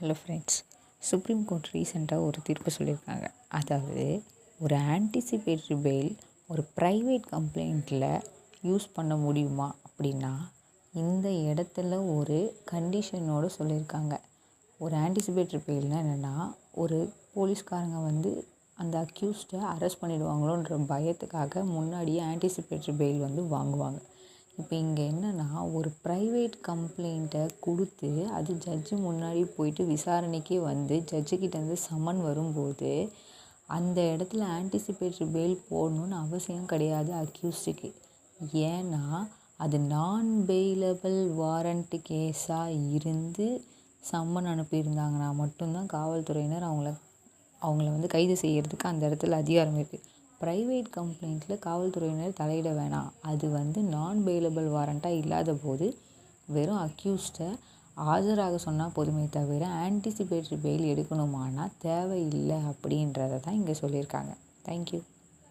Hello friends, supreme court ரீசெண்டாக ஒரு தீர்ப்பு சொல்லியிருக்காங்க. அதாவது ஒரு ஆன்டிசிபேட்டரி பெயில் ஒரு ப்ரைவேட் கம்ப்ளைண்ட்டில் யூஸ் பண்ண முடியுமா அப்படின்னா இந்த இடத்துல ஒரு கண்டிஷனோடு சொல்லியிருக்காங்க. ஒரு ஆன்டிசிபேட்டரி பெயில்னால் என்னென்னா, ஒரு போலீஸ்காரங்க அந்த அக்யூஸ்டை அரெஸ்ட் பண்ணிடுவாங்களோன்ற பயத்துக்காக முன்னாடியே ஆன்டிசிபேட்டரி பெயில் வாங்குவாங்க. இப்போ இங்கே என்னென்னா, ஒரு ப்ரைவேட் கம்ப்ளைண்ட்டை கொடுத்து அது ஜட்ஜு முன்னாடி போயிட்டு விசாரணைக்கே ஜட்ஜுக்கிட்டேருந்து சம்மன் வரும்போது அந்த இடத்துல ஆன்டிசிபேட்டரி பெயில் போடணுன்னு அவசியம் கிடையாது அக்யூஸ்டுக்கு. ஏன்னா அது நான் பெயிலபிள் வாரண்ட் கேஸாக இருந்து சம்மன் அனுப்பியிருந்தாங்கன்னா மட்டும்தான் காவல்துறையினர் அவங்கள கைது செய்கிறதுக்கு அந்த இடத்துல அதிகாரம் இருக்குது. ப்ரைவேட் கம்ப்ளைண்ட்டில் காவல்துறையினர் தலையிட வேணாம். அது நான் பெயிலபிள் வாரண்ட்டாக இல்லாத போது வெறும் அக்யூஸ்டை ஆஜராக சொன்னால் போதுமே தவிர ஆன்டிசிபேட்டரி பெயில் எடுக்கணுமானா தேவையில்லை அப்படின்றத தான் இங்கே சொல்லியிருக்காங்க. தேங்க்யூ.